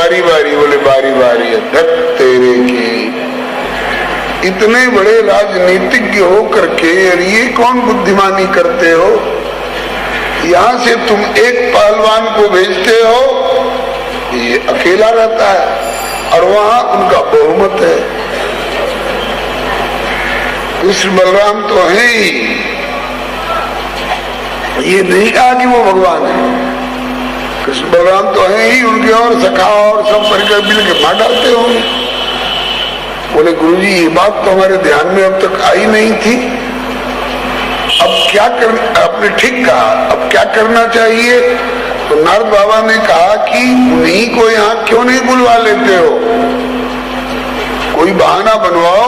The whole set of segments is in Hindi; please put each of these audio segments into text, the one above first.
बारी बारी? बोले बारी बारी है। धत तेरे की, इतने बड़े राजनीतिज्ञ हो करके ये कौन बुद्धिमानी करते हो? यहाँ से तुम एक पहलवान को भेजते हो, ये अकेला रहता है और वहां उनका बहुमत है। कृष्ण बलराम तो है ही, ये नहीं कहा कि वो भगवान है। कृष्ण बलराम तो है ही, उनके और सखा और सब परिकर मिल के मार डालते होंगे। बोले गुरुजी ये बात तो हमारे ध्यान में अब तक आई नहीं थी, अब क्या कर, आपने ठीक कहा, अब क्या करना चाहिए? तो नारद बाबा ने कहा कि उन्हीं को यहाँ क्यों नहीं बुलवा लेते हो? कोई बहाना बनवाओ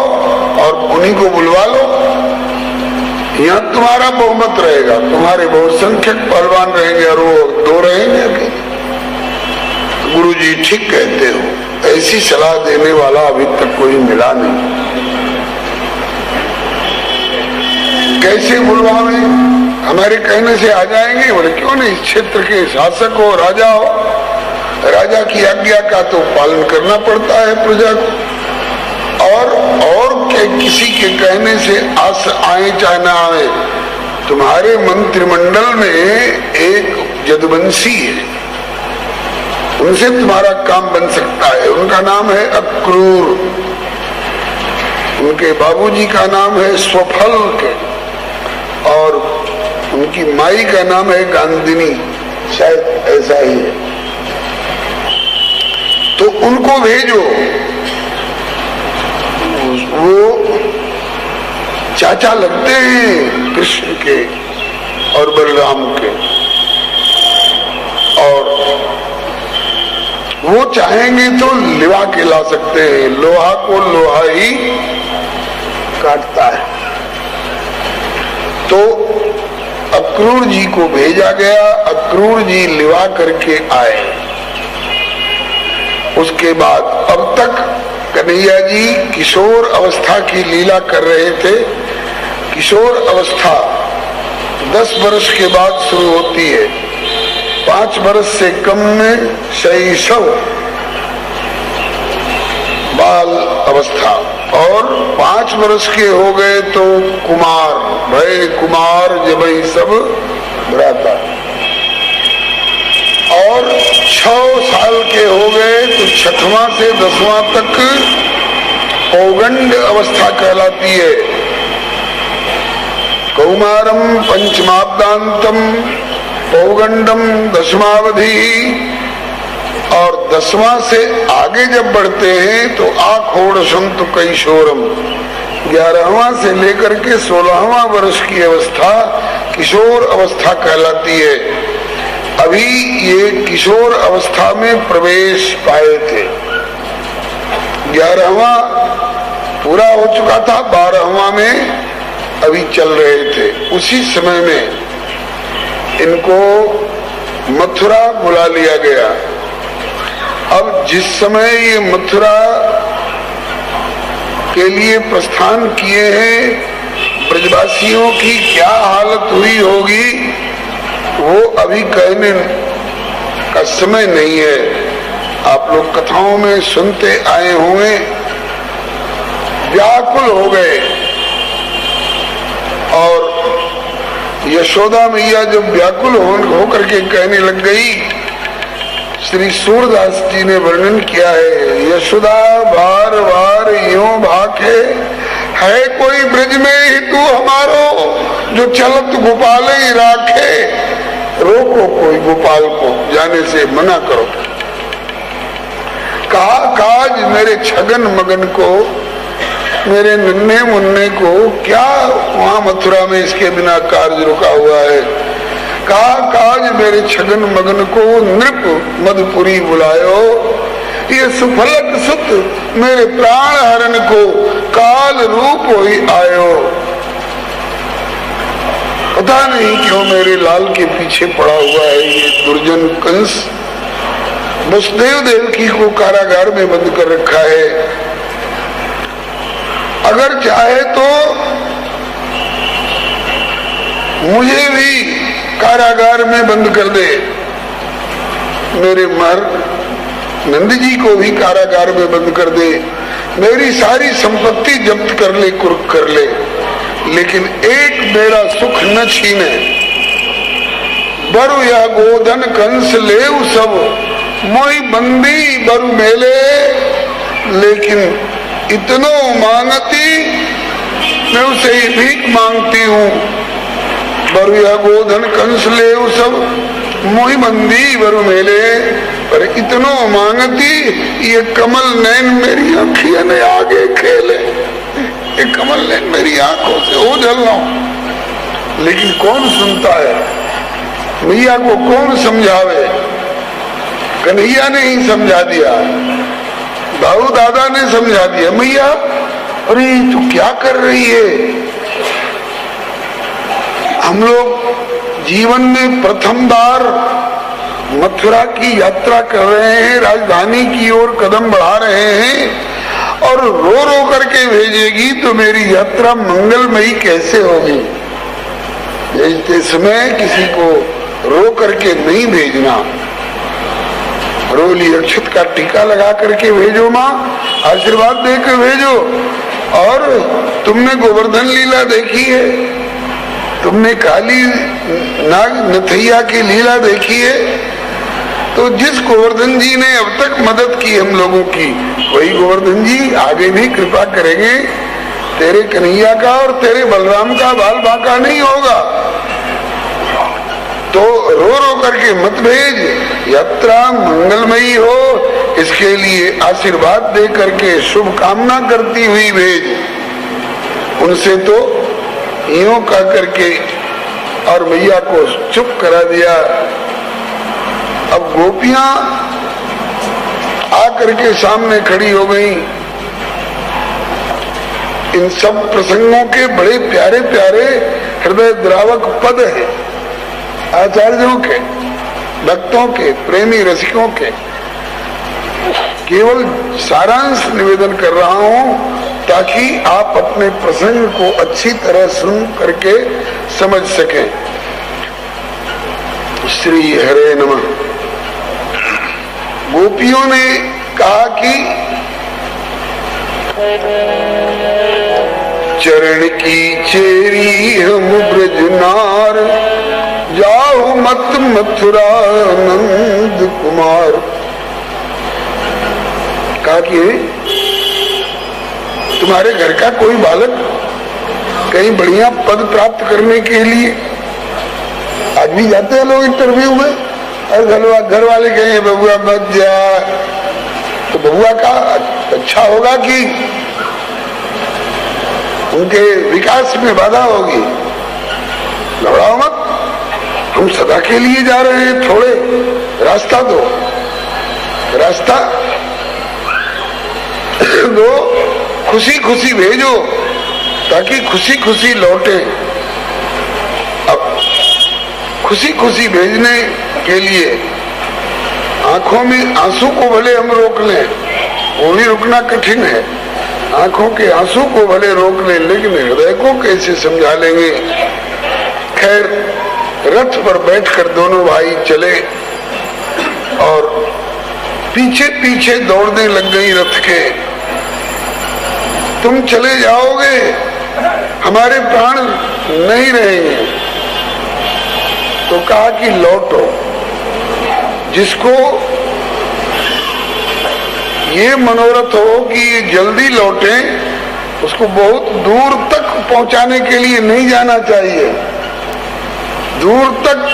और उन्हीं को बुलवा लो, यहाँ तुम्हारा बहुमत रहेगा, तुम्हारे बहुसंख्यक पहलवान रहेंगे और वो दो रहेंगे अकेले। गुरुजी ठीक कहते हो, ऐसी सलाह देने वाला अभी तक कोई मिला नहीं। कैसे बुलवावे? हमारे कहने से आ जाएंगे? बोले क्यों नहीं, इस क्षेत्र के शासक हो, राजा हो, राजा की आज्ञा का तो पालन करना पड़ता है प्रजा को। और किसी के कहने से आए चाहे ना आए, तुम्हारे मंत्रिमंडल में एक जदुवंशी है, उनसे तुम्हारा काम बन सकता है। उनका नाम है अक्रूर, उनके बाबूजी का नाम है स्वफल के, और उनकी माई का नाम है गांधिनी, शायद ऐसा ही है। तो उनको भेजो, वो चाचा लगते हैं कृष्ण के और बलराम के, और वो चाहेंगे तो लिवा के ला सकते हैं। लोहा को लोहा ही काटता है। तो अक्रूर जी को भेजा गया, अक्रूर जी लिवा करके आए। उसके बाद अब तक कन्हैया जी किशोर अवस्था की लीला कर रहे थे। किशोर अवस्था 10 वर्ष के बाद शुरू होती है, 5 वर्ष से कम में शैशव बाल अवस्था, और 5 वर्ष के हो गए तो कुमार भय, कुमार जब सब भ्राता, और 6 साल के हो गए तो 6वां से 10वां तक पौगंड अवस्था कहलाती है। कौमारम पंचमाब्दांतम पौगंडम 10वावधि, और 10वां से आगे जब बढ़ते हैं तो आखोड़शम तो कैशोरम, 11वां से लेकर के 16वां वर्ष की अवस्था किशोर अवस्था कहलाती है। अभी ये किशोर अवस्था में प्रवेश पाए थे। 11वां पूरा हो चुका था, 12वां में अभी चल रहे थे। उसी समय में इनको मथुरा बुला लिया गया। अब जिस समय ये मथुरा के लिए प्रस्थान किए हैं, ब्रजवासियों की क्या हालत हुई होगी वो अभी कहने का समय नहीं है। आप लोग कथाओं में सुनते आए होंगे, व्याकुल हो गए। और यशोदा मैया जब व्याकुल हो करके कहने लग गई, श्री सूरदास जी ने वर्णन किया है, यशोदा बार बार यूं भाखे, है कोई ब्रज में ही तू हमारो, जो चलत गोपाल ही राखे। रोको कोई गोपाल को, जाने से मना करो। कहा काज मेरे छगन मगन को, मेरे नन्हे मुन्ने को, क्या वहां मथुरा में इसके बिना कार्य रुका हुआ है। कहा काज मेरे छगन मगन को, नृप मधुपुरी बुलायो, ये सुफलक सुत मेरे प्राण हरण को, काल रूप ही आयो। पता नहीं क्यों मेरे लाल के पीछे पड़ा हुआ है ये दुर्जन कंस। वसुदेव देवकी को कारागार में बंद कर रखा है। अगर चाहे तो मुझे भी कारागार में बंद कर दे, मेरे नंद जी को भी कारागार में बंद कर दे, मेरी सारी संपत्ति जब्त कर ले, कुर्क कर ले, लेकिन एक मेरा सुख न छीने। बरु या गोधन कंस ले सब, मोई बंदी बरु मेले, लेकिन इतनो मांगती मैं उसे ही भीख मांगती हूँ। बरु या गोधन कंस ले सब, मोई बंदी बरु मेले, पर इतनो मांगती ये कमल नैन मेरी आँखियों ने आगे खेले, ये कमल नैन मेरी आंखों से ओझल लो। लेकिन कौन सुनता है, मैया को कौन समझावे? कन्हैया ने ही समझा दिया, बाबू दादा ने समझा दिया। मैया अरे तू क्या कर रही है? हम लोग जीवन में प्रथम बार मथुरा की यात्रा कर रहे हैं, राजधानी की ओर कदम बढ़ा रहे हैं, और रो रो करके भेजेगी तो मेरी यात्रा मंगलमयी कैसे होगी? भेजते समय किसी को रो करके नहीं भेजना, रोली अक्षत का टीका लगा करके भेजो माँ, आशीर्वाद देकर भेजो। और तुमने गोवर्धन लीला देखी है, तुमने काली नाग नथैया की लीला देखी है, तो जिस गोवर्धन जी ने अब तक मदद की हम लोगों की, वही गोवर्धन जी आगे भी कृपा करेंगे। तेरे कन्हैया का और तेरे बलराम का बाल बांका नहीं होगा। तो रो रो करके मत भेज, यात्रा मंगलमयी हो इसके लिए आशीर्वाद दे करके शुभ कामना करती हुई भेज। उनसे तो यूं कह करके और मैया को चुप करा दिया। अब गोपियां आकर के सामने खड़ी हो गई। इन सब प्रसंगों के बड़े प्यारे प्यारे हृदय द्रावक पद है, आचार्यों के, भक्तों के, प्रेमी रसिकों के। केवल सारांश निवेदन कर रहा हूं ताकि आप अपने प्रसंग को अच्छी तरह सुन करके समझ सकें। श्री हरे नमः। गोपियों ने कहा कि चरण की चेरी हम ब्रजनार, जाओ मत मथुरा नंद कुमार। कहा कि तुम्हारे घर का कोई बालक कहीं बढ़िया पद प्राप्त करने के लिए, आज भी जाते हैं लोग इंटरव्यू में, और घर वाले कहेंगे बबुआ मत जा, तो बबुआ का अच्छा होगा कि उनके विकास में बाधा होगी? घबराओ मत, हम सदा के लिए जा रहे हैं, थोड़े रास्ता दो, रास्ता दो, खुशी खुशी भेजो ताकि खुशी खुशी लौटे। अब खुशी खुशी भेजने के लिए आंखों में आंसू को भले हम रोक लें, वो भी रुकना कठिन है। आंखों के आंसू को भले रोक लें, लेकिन हृदय को कैसे समझा लेंगे? खैर, रथ पर बैठकर दोनों भाई चले और पीछे पीछे दौड़ने लग गई रथ के। तुम चले जाओगे, हमारे प्राण नहीं रहेंगे। तो कहा कि लौटो। जिसको ये मनोरथ हो कि ये जल्दी लौटे, उसको बहुत दूर तक पहुंचाने के लिए नहीं जाना चाहिए। दूर तक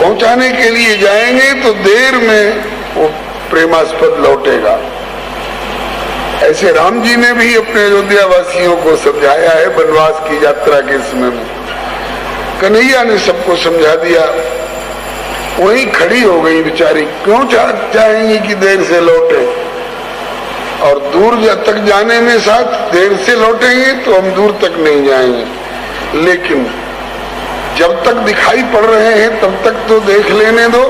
पहुंचाने के लिए जाएंगे तो देर में वो प्रेमास्पद लौटेगा। ऐसे राम जी ने भी अपने अयोध्या वासियों को समझाया है वनवास की यात्रा के समय में। कन्हैया ने सबको समझा दिया। वहीं खड़ी हो गई बेचारी, क्यों चाहेंगी कि देर से लौटे? और दूर तक जाने में साथ देर से लौटेंगे तो हम दूर तक नहीं जाएंगे, लेकिन जब तक दिखाई पड़ रहे हैं तब तक तो देख लेने दो।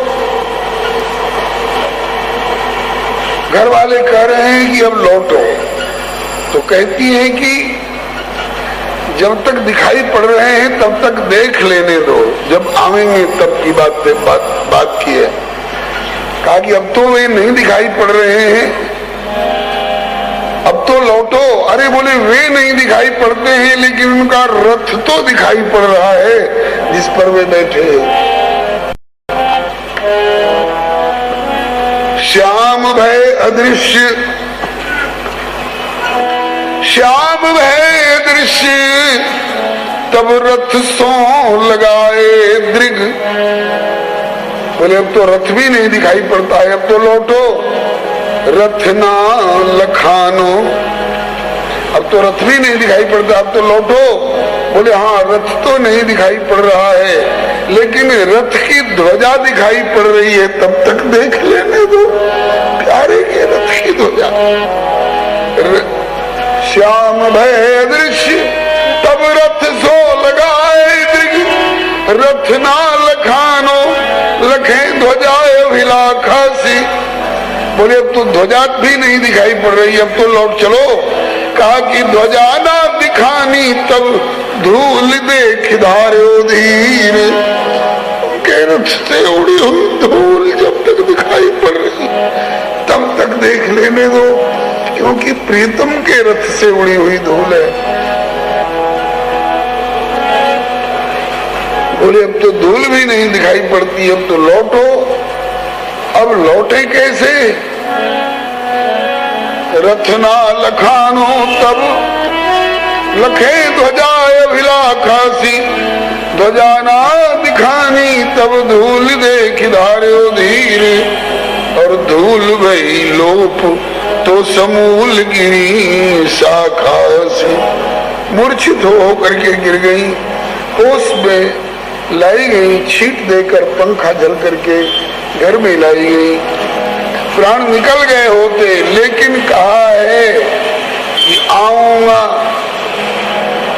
घर वाले कह रहे हैं कि अब लौटो, तो कहती हैं कि जब तक दिखाई पड़ रहे हैं तब तक देख लेने दो, जब आवेंगे तब की बात की है। कहा कि अब तो वे नहीं दिखाई पड़ रहे हैं, अब तो लौटो। अरे बोले वे नहीं दिखाई पड़ते हैं, लेकिन उनका रथ तो दिखाई पड़ रहा है जिस पर वे बैठे। श्याम भय अदृश्य, श्याम भय अदृश्य, तब रथ सो लगाए दृग। बोले अब तो रथ भी नहीं दिखाई पड़ता है, अब तो लौटो। रथ ना लखानो, अब तो रथ भी नहीं दिखाई पड़ता, अब तो लौटो। बोले हाँ रथ तो नहीं दिखाई पड़ रहा है, लेकिन रथ की ध्वजा दिखाई पड़ रही है, तब तक देख लेने दो प्यारे के रथ की ध्वजा। श्याम भय दृश्य तब रथ सो लगाए दृग। रथ ना लखानो लखे ध्वजाए अभिलाखासी। बोले अब तो ध्वजा भी नहीं दिखाई पड़ रही, अब तो लौट चलो। कहा कि ध्वजा ना दिखानी तब धूल देख धार्यो धीर। उनके रथ से उड़ी हुई धूल जब तक दिखाई पड़ रही तब तक देख लेने दो, क्योंकि प्रीतम के रथ से उड़ी हुई धूल है। बोले अब तो धूल भी नहीं दिखाई पड़ती, अब तो लौटो। अब लौटे कैसे? रथ ना लखानो तब लखे ध्वजाए अभिलाखासी। ध्वजा ना दिखानी तब धूल देख धार्यो धीर। और धूल भई लोप तो समूल गिरी शाखा से। मूर्छित हो करके गिर गई, होश में लाई गई, छींट देकर पंखा जल करके घर में लाई गई। प्राण निकल गए होते, लेकिन कहा है कि आऊंगा।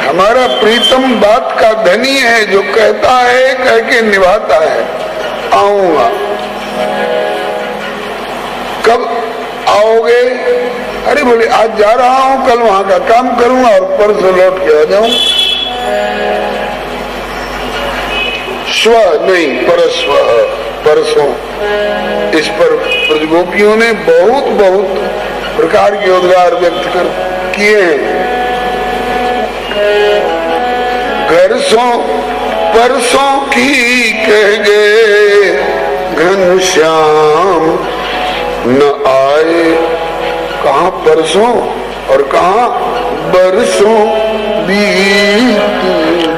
हमारा प्रीतम बात का धनी है, जो कहता है कह के निभाता है। आऊंगा। कब आओगे? अरे बोले आज जा रहा हूं, कल वहां का काम करूंगा और परसों लौट के आ जाऊं। स्व नहीं परस्व, परसों। इस पर ब्रजगोपियों ने बहुत बहुत प्रकार के उद्गार व्यक्त कर किए हैं। घर सो परसों की कह गए घनश्याम न आए। कहाँ परसों और कहाँ बरसों बीत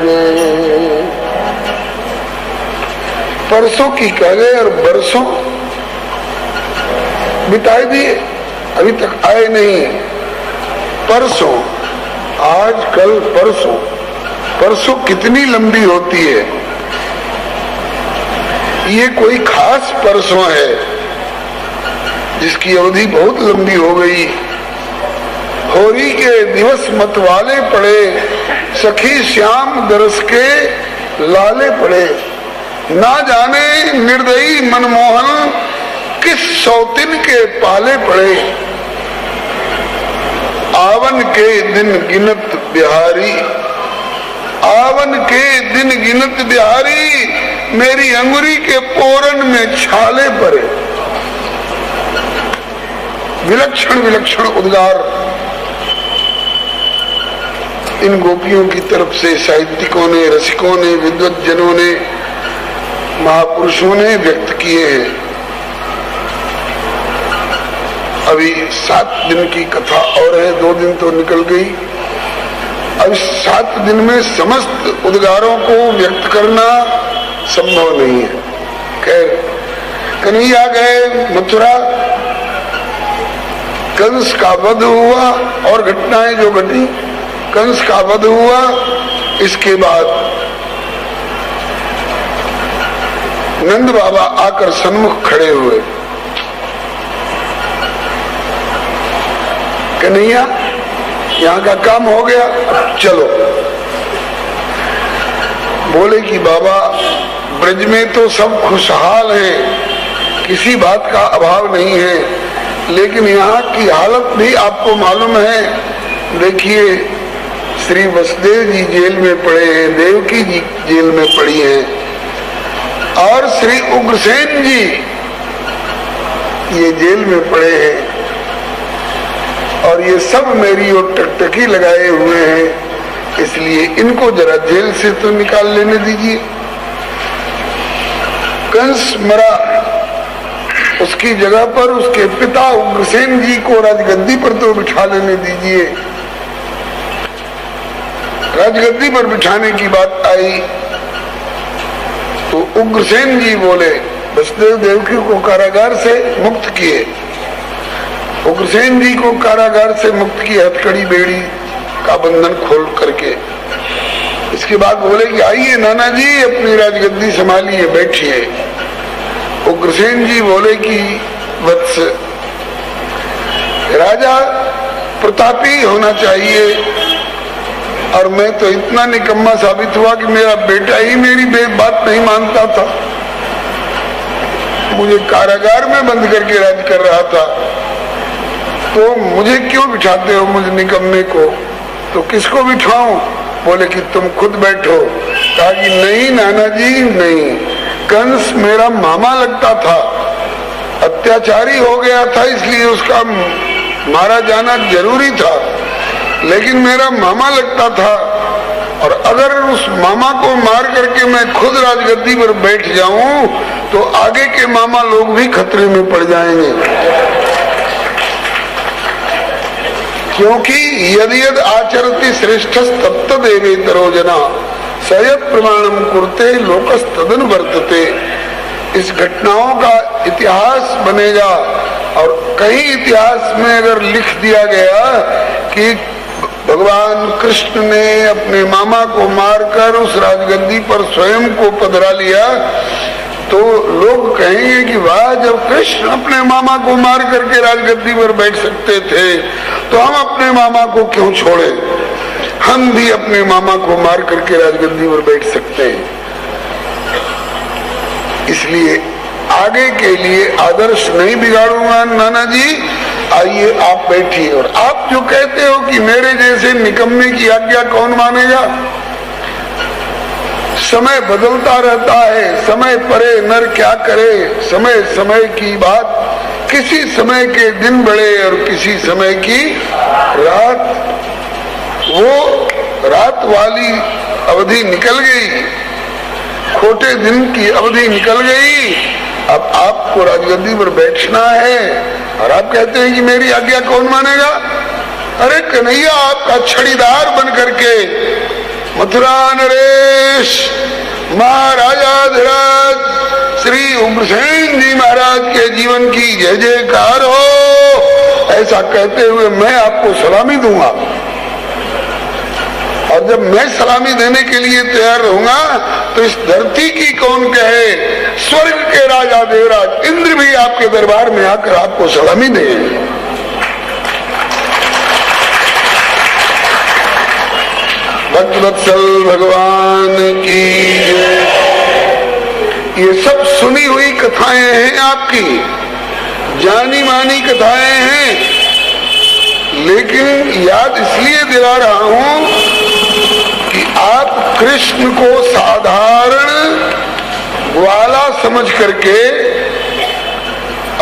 गए। परसों की कह गए और बरसों बिताए दिए, अभी तक आए नहीं। परसों, आज कल परसों। परसों कितनी लंबी होती है? ये कोई खास परसों है जिसकी अवधि बहुत लंबी हो गई। होरी के दिवस मतवाले पड़े, सखी श्याम दरस के लाले पड़े। ना जाने निर्दयी मनमोहन किस सौतिन के पाले पड़े। आवन के दिन गिनत बिहारी, आवन के दिन गिनत बिहारी, मेरी अंगुरी के पोरन में छाले पड़े। विलक्षण विलक्षण उद्गार इन गोपियों की तरफ से साहित्यिकों ने, रसिकों ने, विद्वज्जनों ने, महापुरुषों ने व्यक्त किए हैं। अभी 7 दिन की कथा और है, 2 दिन तो निकल गई। अब 7 दिन में समस्त उद्गारों को व्यक्त करना संभव नहीं है। खैर, कन्हैया गए मथुरा, कंस का वध हुआ और घटनाएं जो घटी। कंस का वध हुआ, इसके बाद नंद बाबा आकर सन्मुख खड़े हुए। कन्हैया यहाँ का काम हो गया, चलो। बोले कि बाबा ब्रज में तो सब खुशहाल हैं, किसी बात का अभाव नहीं है, लेकिन यहाँ की हालत भी आपको मालूम है। देखिए श्री वसुदेव जी जेल में पड़े हैं, देवकी जी जेल में पड़ी हैं, और श्री उग्रसेन जी ये जेल में पड़े हैं और ये सब मेरी ओर टकटकी लगाए हुए हैं, इसलिए इनको जरा जेल से तो निकाल लेने दीजिए। कंस मरा, उसकी जगह पर उसके पिता उग्रसेन जी को राजगद्दी पर तो बिठा लेने दीजिए। राजगद्दी पर बिठाने की बात आई तो उग्रसेन जी बोले, वसुदेव देवकी को कारागार से मुक्त किए, उग्रसेन जी को कारागार से मुक्त किए हथकड़ी बेड़ी का बंधन खोल करके। इसके बाद बोले कि आइए नाना जी अपनी राजगद्दी संभालिए, बैठिए। उग्रसेन जी बोले कि वत्स, राजा प्रतापी होना चाहिए और मैं तो इतना निकम्मा साबित हुआ कि मेरा बेटा ही मेरी बात नहीं मानता था, मुझे कारागार में बंद करके राज कर रहा था, तो मुझे क्यों बिठाते हो मुझे निकम्मे को? तो किसको बिठाऊं? बोले कि तुम खुद बैठो। कहा कि नहीं नाना जी नहीं, कंस मेरा मामा लगता था, अत्याचारी हो गया था इसलिए उसका मारा जाना जरूरी था, लेकिन मेरा मामा लगता था और अगर उस मामा को मार करके मैं खुद राजगद्दी पर बैठ जाऊं तो आगे के मामा लोग भी खतरे में पड़ जाएंगे, क्योंकि यदि यद आचरति श्रेष्ठ तत्त देवेतरो जना सयत प्रमाणम कुरते लोकस तदन वर्तते। इस घटनाओं का इतिहास बनेगा और कहीं इतिहास में अगर लिख दिया गया कि भगवान कृष्ण ने अपने मामा को मारकर उस राजगद्दी पर स्वयं को पधरा लिया, तो लोग कहेंगे कि वाह, जब कृष्ण अपने मामा को मार करके राजगद्दी पर बैठ सकते थे तो हम अपने मामा को क्यों छोड़े, हम भी अपने मामा को मार करके राजगद्दी पर बैठ सकते हैं। इसलिए आगे के लिए आदर्श नहीं बिगाड़ूंगा नाना जी, आइए आप बैठिए। और आप जो कहते हो कि मेरे जैसे निकम्मे की आज्ञा कौन मानेगा, समय बदलता रहता है, समय परे नर क्या करे, समय समय की बात, किसी समय के दिन बड़े और किसी समय की रात, वो रात वाली अवधि निकल गई, खोटे दिन की अवधि निकल गई। अब आपको राजगद्दी पर बैठना है और आप कहते हैं कि मेरी आज्ञा कौन मानेगा। अरे कन्हैया आपका छड़ीदार बन करके मथुरा नरेश महाराजाधिराज श्री उग्रसेन जी महाराज के जीवन की जय जयकार हो, ऐसा कहते हुए मैं आपको सलामी दूंगा। और जब मैं सलामी देने के लिए तैयार रहूंगा तो इस धरती की कौन कहे, स्वर्ग के राजा देवराज इंद्र भी आपके दरबार में आकर आपको सलामी दे। भक्तवत्सल भगवान की ये सब सुनी हुई कथाएं हैं, आपकी जानी मानी कथाएं हैं, लेकिन याद इसलिए दिला रहा हूं कि आप कृष्ण को साधारण ग्वाला समझ करके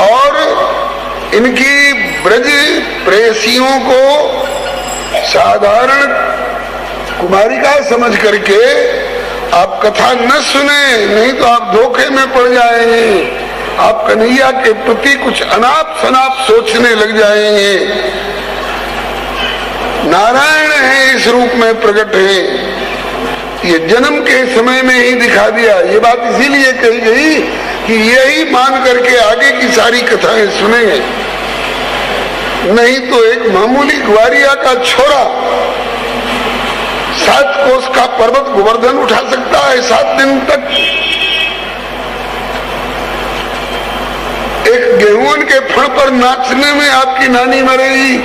और इनकी ब्रज प्रेयसियों को साधारण कुमारिका समझ करके आप कथा न सुने, नहीं तो आप धोखे में पड़ जाएंगे, आप कन्हैया के प्रति कुछ अनाप शनाप सोचने लग जाएंगे। नारायण है इस रूप में प्रकट है, ये जन्म के समय में ही दिखा दिया। ये बात इसीलिए कही गई कि यही मान करके आगे की सारी कथाएं सुनेंगे, नहीं तो एक मामूली ग्वारिया का छोरा 7 कोस का पर्वत गोवर्धन उठा सकता है 7 दिन तक। एक गेहूं के फण पर नाचने में आपकी नानी मरेगी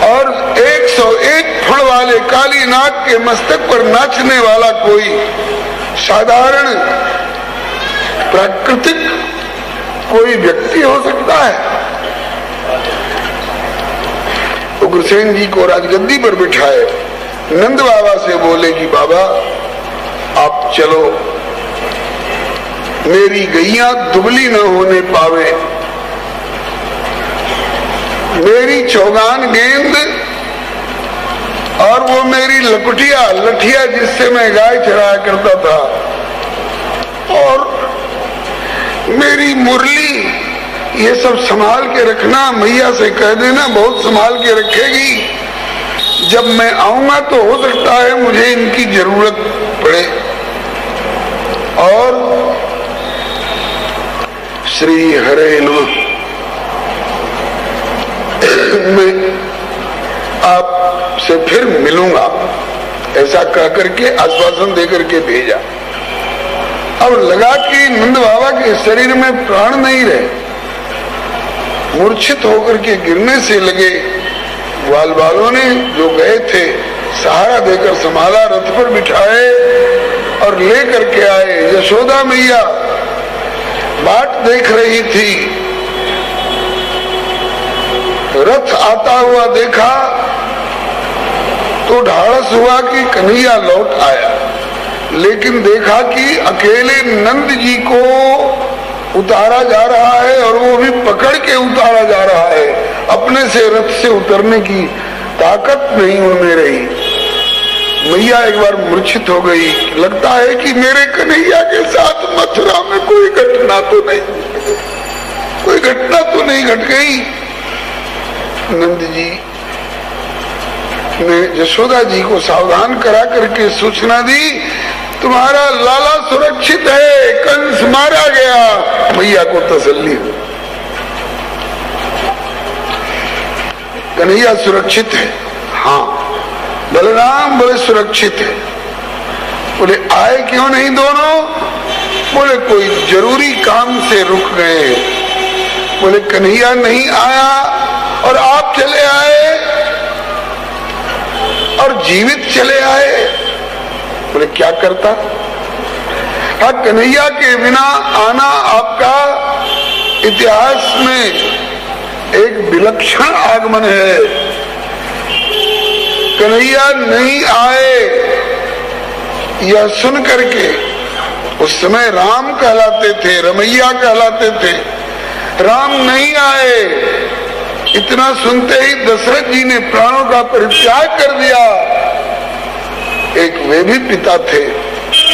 और 101 फण वाले काली नाग के मस्तक पर नाचने वाला कोई साधारण प्राकृतिक कोई व्यक्ति हो सकता है। उग्रसेन जी को राजगद्दी पर बिठाए, नंद बाबा से बोले कि बाबा आप चलो, मेरी गैया दुबली न होने पावे, मेरी चौगान गेंद और वो मेरी लठिया जिससे मैं गाय चराया करता था, और मेरी मुरली, ये सब संभाल के रखना। मैया से कह देना बहुत संभाल के रखेगी। जब मैं आऊंगा तो हो सकता है मुझे इनकी जरूरत पड़े। और श्री हरे नमः। मैं आपसे फिर मिलूंगा, ऐसा कह करके आश्वासन देकर के भेजा। अब लगा कि नंद बाबा के शरीर में प्राण नहीं रहे, मूर्छित होकर के गिरने से लगे। ग्वाल वालों ने जो गए थे सहारा देकर संभाला, रथ पर बिठाए और ले करके आए। यशोदा मैया बाट देख रही थी, रथ आता हुआ देखा तो ढाढ़स हुआ कि कन्हैया लौट आया, लेकिन देखा कि अकेले नंद जी को उतारा जा रहा है और वो भी पकड़ के उतारा जा रहा है। अपने से रथ से उतरने की ताकत नहीं उनमें रही। मैया एक बार मूर्छित हो गई। लगता है कि मेरे कन्हैया के साथ मथुरा में कोई घटना तो नहीं घट गई। नंद जी ने यशोदा जी को सावधान करा करके सूचना दी, तुम्हारा लाला सुरक्षित है, कंस मारा गया। मैया को तसल्ली हो, कन्हैया सुरक्षित है। हाँ, बलराम बड़े सुरक्षित है। बोले आए क्यों नहीं दोनों? बोले कोई जरूरी काम से रुक गए। बोले कन्हैया नहीं आया और आप चले आए और जीवित चले आए। बोले क्या करता? हाँ, कन्हैया के बिना आना आपका इतिहास में एक विलक्षण आगमन है। कन्हैया नहीं आए यह सुन करके, उस समय राम कहलाते थे, रमैया कहलाते थे, राम नहीं आए, इतना सुनते ही दशरथ जी ने प्राणों का परित्याग कर दिया। एक वे भी पिता थे,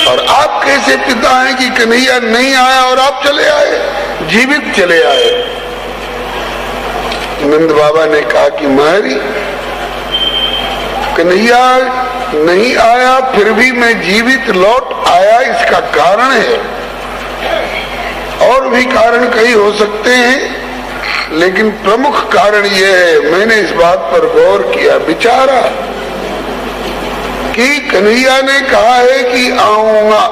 और आप कैसे पिता हैं कि कन्हैया नहीं आया और आप चले आए, जीवित चले आए। नंद बाबा ने कहा कि महरी, कन्हैया नहीं आया फिर भी मैं जीवित लौट आया, इसका कारण है। और भी कारण कई हो सकते हैं, लेकिन प्रमुख कारण यह है, मैंने इस बात पर गौर किया, विचारा कि कन्हैया ने कहा है कि आऊंगा,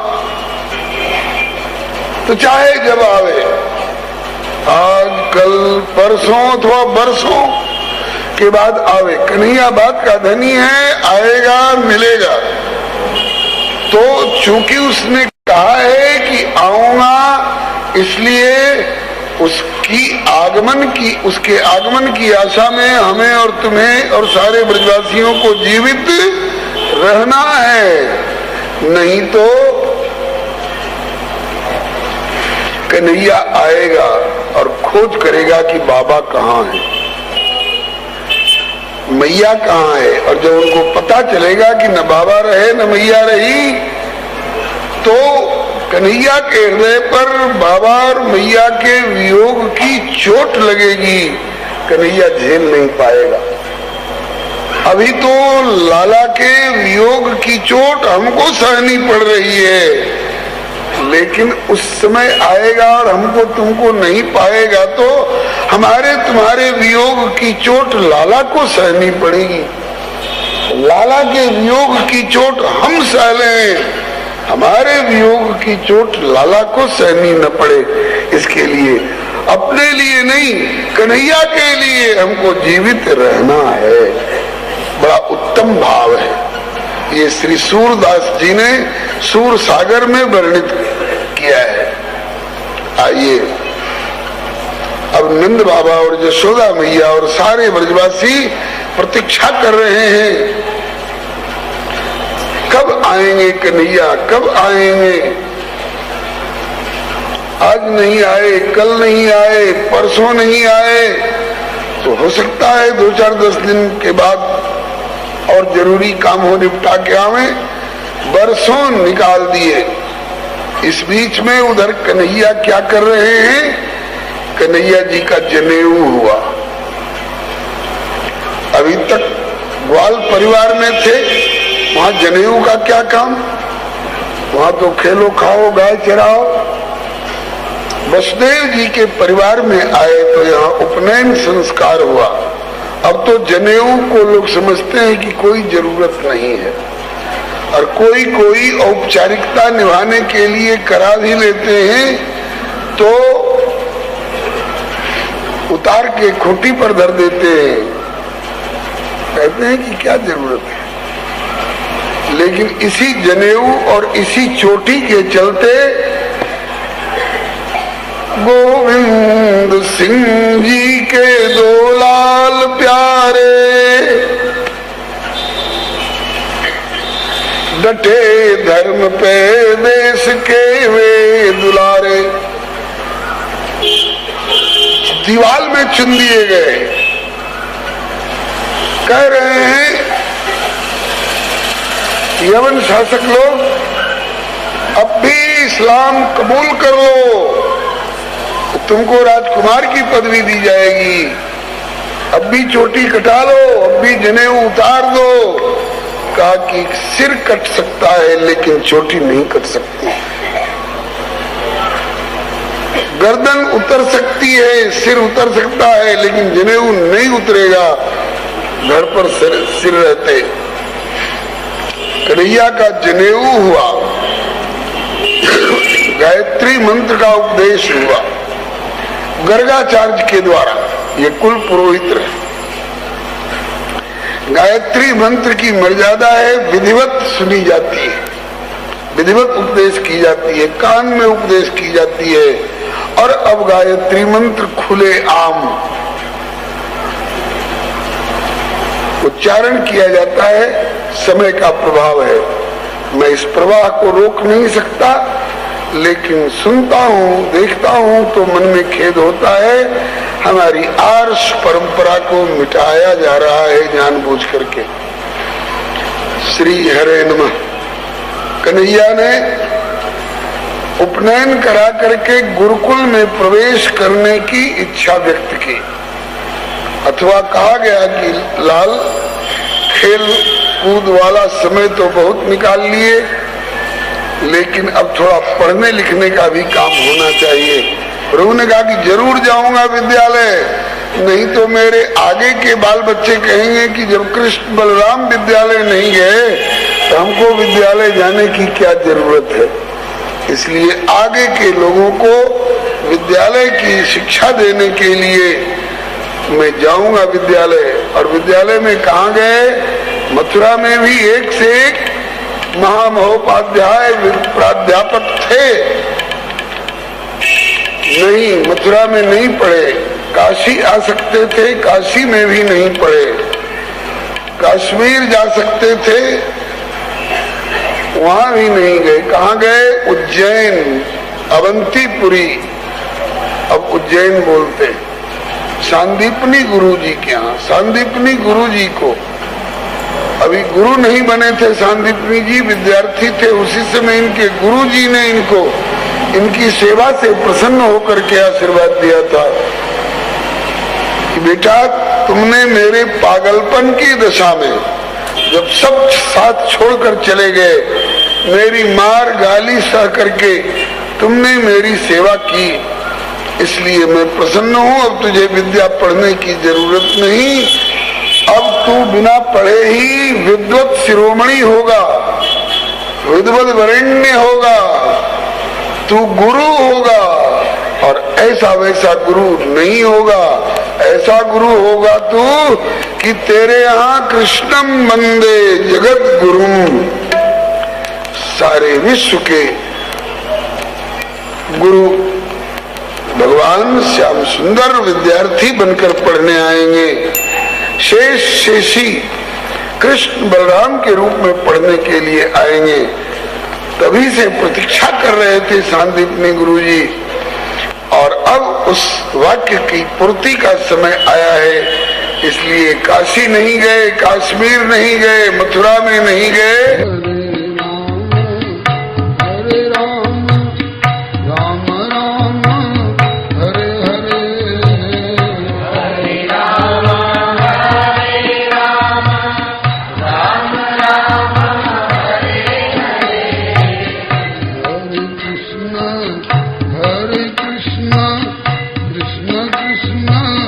तो चाहे जब आवे, आज कल परसों अथवा बरसों के बाद आवे, कन्हैया बात का धनी है, आएगा मिलेगा। तो चूंकि उसने कहा है कि आऊंगा, इसलिए उसके आगमन की आशा में हमें और तुम्हें और सारे ब्रजवासियों को जीवित रहना है। नहीं तो कन्हैया आएगा और खोज करेगा कि बाबा कहाँ है, मैया कहाँ है। और जब उनको पता चलेगा कि न बाबा रहे न मैया रही, तो कन्हैया के हृदय पर बाबा और मैया के वियोग की चोट लगेगी, कन्हैया झेल नहीं पाएगा। अभी तो लाला के वियोग की चोट हमको सहनी पड़ रही है, लेकिन उस समय आएगा और हमको तुमको नहीं पाएगा, तो हमारे तुम्हारे वियोग की चोट लाला को सहनी पड़ेगी। लाला के वियोग की चोट हम सह लें, हमारे वियोग की चोट लाला को सहनी न पड़े, इसके लिए अपने लिए नहीं, कन्हैया के लिए हमको जीवित रहना है। बड़ा उत्तम भाव है, ये श्री सूरदास जी ने सूर सागर में वर्णित किया है। आइए अब नंद बाबा और यशोदा मैया और सारे ब्रजवासी प्रतीक्षा कर रहे हैं, कब आएंगे कन्हैया, कब आएंगे। आज नहीं आए, कल नहीं आए, परसों नहीं आए, तो हो सकता है 2-4-10 दिन के बाद और जरूरी काम हो निपटा के आवे। बरसों निकाल दिए। इस बीच में उधर कन्हैया क्या कर रहे हैं? कन्हैया जी का जनेऊ हुआ। अभी तक ग्वाल परिवार में थे, वहां जनेऊ का क्या काम? वहां तो खेलो खाओ गाय चराओ। वसुदेव जी के परिवार में आए तो यहाँ उपनयन संस्कार हुआ। अब तो जनेऊ को लोग समझते हैं कि कोई जरूरत नहीं है, और कोई कोई औपचारिकता निभाने के लिए करा भी लेते हैं तो उतार के खूंटी पर धर देते हैं, कहते हैं कि क्या जरूरत है। लेकिन इसी जनेऊ और इसी चोटी के चलते गोविंद सिंह जी के 2 लाल प्यारे डटे धर्म पे देश के वे दुलारे दीवाल में चुन दिए गए। कह रहे हैं यमन शासक लोग, अब भी इस्लाम कबूल कर लो, तुमको राजकुमार की पदवी दी जाएगी। अब भी चोटी कटा लो, अब भी जनेऊ उतार दो। कहा कि सिर कट सकता है लेकिन चोटी नहीं कट सकती। गर्दन उतर सकती है, सिर उतर सकता है, लेकिन जनेऊ नहीं उतरेगा। घर पर सिर रहते। कन्हैया का जनेऊ हुआ, गायत्री मंत्र का उपदेश हुआ गर्गाचार्य के द्वारा। ये कुल पुरोहित रहे। गायत्री मंत्र की मर्यादा है, विधिवत सुनी जाती है, विधिवत उपदेश की जाती है, कान में उपदेश की जाती है। और अब गायत्री मंत्र खुले आम उच्चारण किया जाता है। समय का प्रभाव है, मैं इस प्रवाह को रोक नहीं सकता, लेकिन सुनता हूँ, देखता हूँ तो मन में खेद होता है। हमारी आर्ष परंपरा को मिटाया जा रहा है जानबूझ करके। श्री हरे नमः। कन्हैया ने उपनयन करा करके गुरुकुल में प्रवेश करने की इच्छा व्यक्त की, अथवा कहा गया कि लाल खेल कूद वाला समय तो बहुत निकाल लिए, लेकिन अब थोड़ा पढ़ने लिखने का भी काम होना चाहिए। प्रभु ने कहा कि जरूर जाऊंगा विद्यालय, नहीं तो मेरे आगे के बाल बच्चे कहेंगे कि जब कृष्ण बलराम विद्यालय नहीं गए तो हमको विद्यालय जाने की क्या जरूरत है। इसलिए आगे के लोगों को विद्यालय की शिक्षा देने के लिए मैं जाऊंगा विद्यालय। और विद्यालय में कहाँ गए? मथुरा में भी एक से एक महामहोपाध्याय प्राध्यापक थे। नहीं, मथुरा में नहीं पढ़े। काशी आ सकते थे, काशी में भी नहीं पढ़े। कश्मीर जा सकते थे, वहां भी नहीं गए। कहाँ गए? उज्जैन, अवंतीपुरी, अब उज्जैन बोलते। सांदीपनी गुरु जी के यहाँ, सांदीपनी गुरु जी को, अभी गुरु नहीं बने थे सांदीपनी जी, विद्यार्थी थे। उसी समय इनके गुरु जी ने इनको इनकी सेवा से प्रसन्न होकर के आशीर्वाद दिया था कि बेटा, तुमने मेरे पागलपन की दशा में जब सब साथ छोड़कर चले गए, मेरी मार गाली सह करके तुमने मेरी सेवा की, इसलिए मैं प्रसन्न हूँ। अब तुझे विद्या पढ़ने की जरूरत नहीं। अब तू बिना पढ़े ही विद्वत शिरोमणि होगा, विद्वत वरेण्य होगा, तू गुरु होगा। और ऐसा वैसा गुरु नहीं होगा, ऐसा गुरु होगा तू कि तेरे यहाँ कृष्णम वंदे जगत गुरुम, सारे विश्व के गुरु भगवान श्याम सुंदर विद्यार्थी बनकर पढ़ने आएंगे। शेष शेषी कृष्ण बलराम के रूप में पढ़ने के लिए आएंगे। तभी से प्रतीक्षा कर रहे थे सांदीपनी गुरुजी। और अब उस वाक्य की पूर्ति का समय आया है, इसलिए काशी नहीं गए, कश्मीर नहीं गए, मथुरा में नहीं गए। Krishna Krishna Krishna